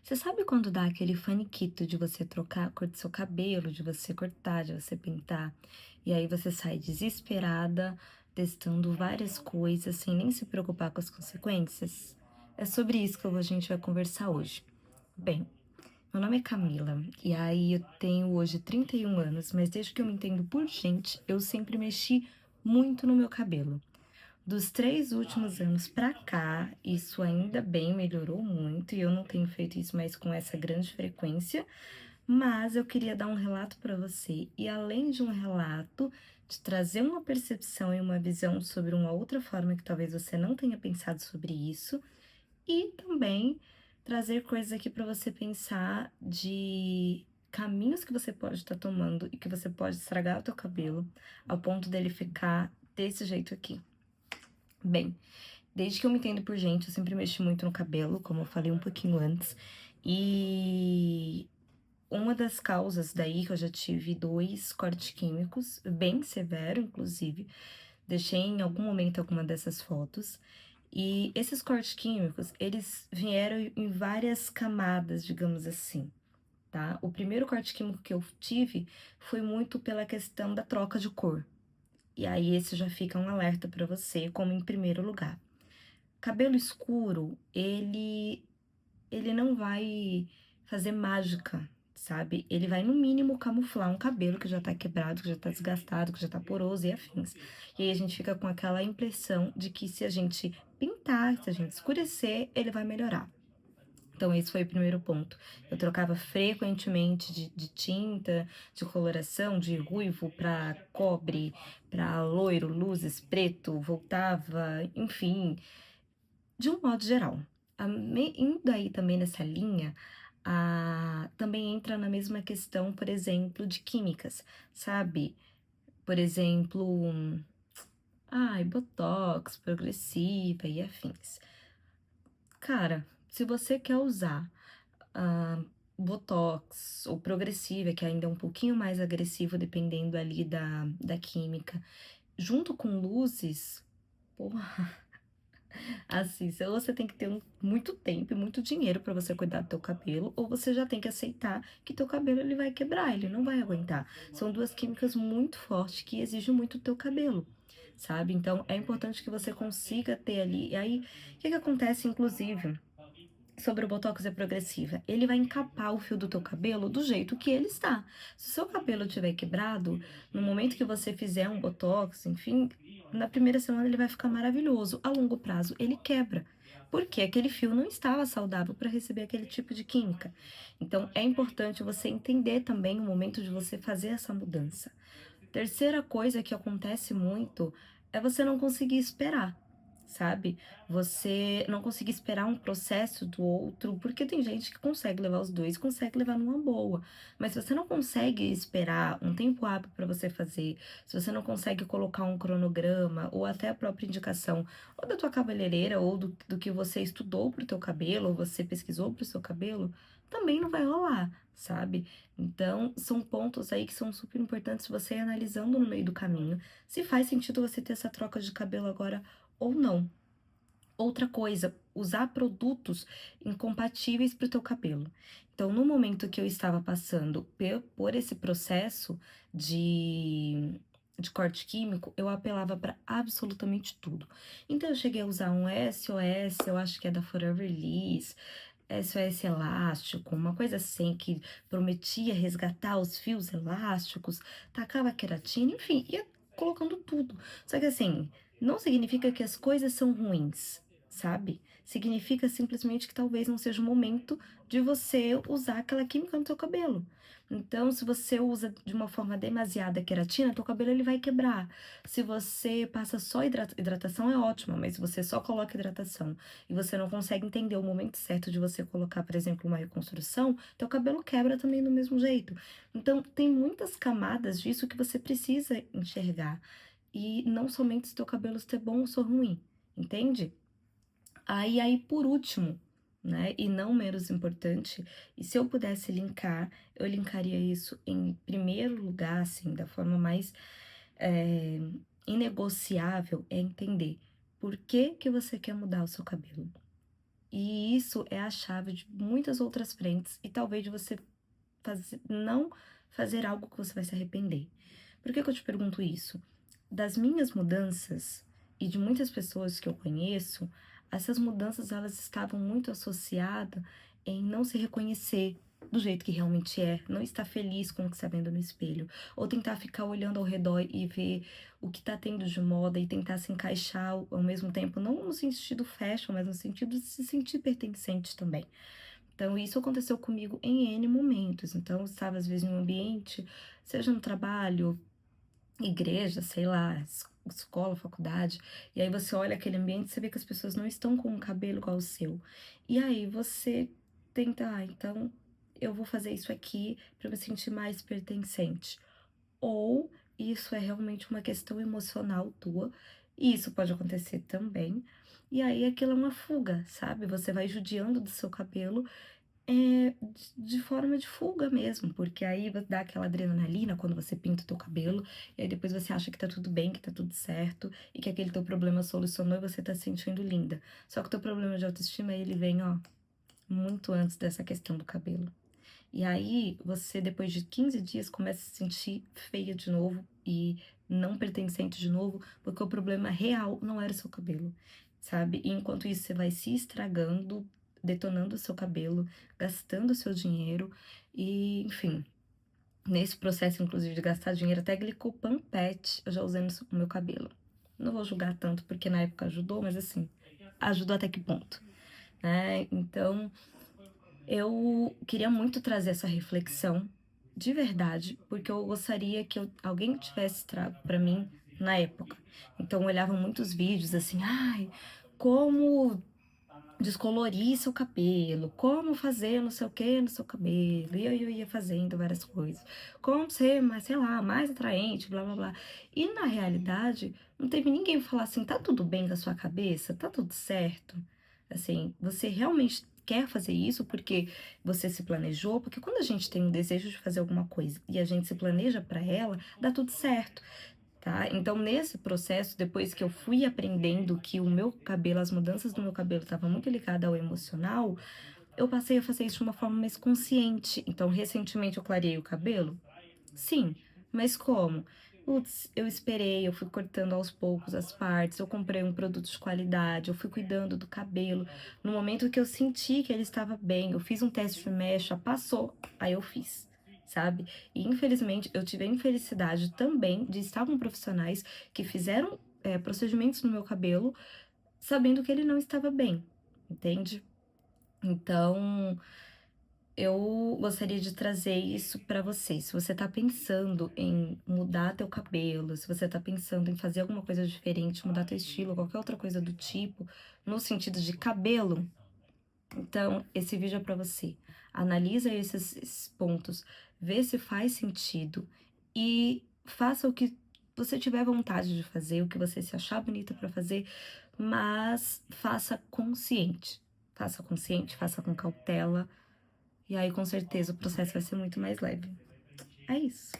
Você sabe quando dá aquele faniquito de você trocar a cor do seu cabelo, de você cortar, de você pintar, e aí você sai desesperada, testando várias coisas, sem nem se preocupar com as consequências? É sobre isso que a gente vai conversar hoje. Bem, meu nome é Camila, e aí eu tenho hoje 31 anos, mas desde que eu me entendo por gente, eu sempre mexi muito no meu cabelo. Dos 3 últimos anos pra cá, isso ainda bem melhorou muito e eu não tenho feito isso mais com essa grande frequência, mas eu queria dar um relato pra você e além de um relato, de trazer uma percepção e uma visão sobre uma outra forma que talvez você não tenha pensado sobre isso, e também trazer coisas aqui pra você pensar de caminhos que você pode estar tomando e que você pode estragar o teu cabelo ao ponto dele ficar desse jeito aqui. Bem, desde que eu me entendo por gente, eu sempre mexi muito no cabelo, como eu falei um pouquinho antes. E uma das causas daí que eu já tive 2 cortes químicos, bem severo, inclusive. Deixei em algum momento alguma dessas fotos. E esses cortes químicos, eles vieram em várias camadas, digamos assim, tá? O primeiro corte químico que eu tive foi muito pela questão da troca de cor. E aí esse já fica um alerta pra você, como em primeiro lugar. Cabelo escuro, ele não vai fazer mágica, sabe? Ele vai, no mínimo, camuflar um cabelo que já tá quebrado, que já tá desgastado, que já tá poroso e afins. E aí a gente fica com aquela impressão de que se a gente pintar, se a gente escurecer, ele vai melhorar. Então, esse foi o primeiro ponto. Eu trocava frequentemente de tinta, de coloração, de ruivo pra cobre, pra loiro, luzes, preto, voltava, enfim, de um modo geral. Indo aí também nessa linha, também entra na mesma questão, por exemplo, de químicas, sabe? Por exemplo, botox, progressiva e afins. Cara, se você quer usar botox ou progressiva, que ainda é um pouquinho mais agressivo, dependendo ali da química, junto com luzes, porra. Assim, se ou você tem que ter muito tempo e muito dinheiro pra você cuidar do teu cabelo, ou você já tem que aceitar que teu cabelo ele vai quebrar, ele não vai aguentar. São 2 químicas muito fortes que exigem muito do teu cabelo, sabe? Então é importante que você consiga ter ali. E aí, o que que acontece, inclusive, sobre o botox é progressiva? Ele vai encapar o fio do teu cabelo do jeito que ele está. Se o seu cabelo tiver quebrado, no momento que você fizer um botox, enfim, na primeira semana ele vai ficar maravilhoso. A longo prazo ele quebra. Porque aquele fio não estava saudável para receber aquele tipo de química. Então é importante você entender também o momento de você fazer essa mudança. Terceira coisa que acontece muito é você não conseguir esperar, sabe? Você não conseguir esperar um processo do outro, porque tem gente que consegue levar os dois, consegue levar numa boa. Mas se você não consegue esperar um tempo hábil para você fazer, se você não consegue colocar um cronograma ou até a própria indicação ou da tua cabeleireira ou do que você estudou pro teu cabelo ou você pesquisou pro seu cabelo, também não vai rolar, sabe? Então, são pontos aí que são super importantes você ir analisando no meio do caminho, se faz sentido você ter essa troca de cabelo agora ou não. Outra coisa, usar produtos incompatíveis para o teu cabelo. Então, no momento que eu estava passando por esse processo de corte químico, eu apelava para absolutamente tudo. Então, eu cheguei a usar um SOS, eu acho que é da Forever Liss, SOS elástico, uma coisa assim que prometia resgatar os fios elásticos, tacava queratina, enfim, ia colocando tudo. Só que assim, não significa que as coisas são ruins, sabe? Significa simplesmente que talvez não seja o momento de você usar aquela química no seu cabelo. Então, se você usa de uma forma demasiada a queratina, teu cabelo ele vai quebrar. Se você passa só hidratação é ótimo, mas se você só coloca hidratação e você não consegue entender o momento certo de você colocar, por exemplo, uma reconstrução, teu cabelo quebra também do mesmo jeito. Então, tem muitas camadas disso que você precisa enxergar. E não somente se teu cabelo ser bom ou ser ruim, entende? Aí, por último, né, e não menos importante, e se eu pudesse linkar, eu linkaria isso em primeiro lugar, assim, da forma mais eh, inegociável, é entender por que que você quer mudar o seu cabelo. E isso é a chave de muitas outras frentes e talvez de você não fazer algo que você vai se arrepender. Por que que eu te pergunto isso? Das minhas mudanças e de muitas pessoas que eu conheço, essas mudanças elas estavam muito associadas em não se reconhecer do jeito que realmente é, não estar feliz com o que está vendo no espelho, ou tentar ficar olhando ao redor e ver o que está tendo de moda e tentar se encaixar ao mesmo tempo, não no sentido fashion, mas no sentido de se sentir pertencente também. Então, isso aconteceu comigo em N momentos. Então, eu estava às vezes em um ambiente, seja no trabalho, igreja, sei lá, escola, faculdade, e aí você olha aquele ambiente e você vê que as pessoas não estão com um cabelo igual o seu. E aí você tenta, então eu vou fazer isso aqui para me sentir mais pertencente. Ou isso é realmente uma questão emocional tua, e isso pode acontecer também. E aí aquilo é uma fuga, sabe? Você vai judiando do seu cabelo de forma de fuga mesmo, porque aí dá aquela adrenalina quando você pinta o teu cabelo, e aí depois você acha que tá tudo bem, que tá tudo certo, e que aquele teu problema solucionou e você tá se sentindo linda. Só que o teu problema de autoestima, ele vem, ó, muito antes dessa questão do cabelo. E aí, você, depois de 15 dias, começa a se sentir feia de novo e não pertencente de novo, porque o problema real não era o seu cabelo, sabe? E enquanto isso, você vai se estragando, detonando o seu cabelo, gastando o seu dinheiro e, enfim, nesse processo, inclusive, de gastar dinheiro, até Glicopan PET eu já usei no meu cabelo. Não vou julgar tanto, porque na época ajudou, mas assim, ajudou até que ponto, né? Então, eu queria muito trazer essa reflexão de verdade, porque eu gostaria que alguém tivesse trago para mim na época. Então, eu olhava muitos vídeos assim, ai, como descolorir seu cabelo, como fazer não sei o que no seu cabelo, e eu ia fazendo várias coisas, como ser mais, sei lá, mais atraente, blá blá blá. E na realidade, não teve ninguém falar assim, tá tudo bem com a sua cabeça, tá tudo certo. Assim, você realmente quer fazer isso porque você se planejou, porque quando a gente tem um desejo de fazer alguma coisa e a gente se planeja para ela, dá tudo certo. Tá? Então, nesse processo, depois que eu fui aprendendo que o meu cabelo, as mudanças do meu cabelo estavam muito ligadas ao emocional, eu passei a fazer isso de uma forma mais consciente. Então, recentemente eu clareei o cabelo? Sim, mas como? Putz, eu esperei, eu fui cortando aos poucos as partes, eu comprei um produto de qualidade, eu fui cuidando do cabelo. No momento que eu senti que ele estava bem, eu fiz um teste de mecha, passou, aí eu fiz, sabe? E infelizmente eu tive a infelicidade também de estar com profissionais que fizeram procedimentos no meu cabelo sabendo que ele não estava bem, entende? Então, eu gostaria de trazer isso para você. Se você tá pensando em mudar teu cabelo, se você tá pensando em fazer alguma coisa diferente, mudar teu estilo, qualquer outra coisa do tipo, no sentido de cabelo, então esse vídeo é para você. Analisa esses pontos, vê se faz sentido e faça o que você tiver vontade de fazer, o que você se achar bonita para fazer, mas faça consciente. Faça consciente, faça com cautela. E aí, com certeza, o processo vai ser muito mais leve. É isso.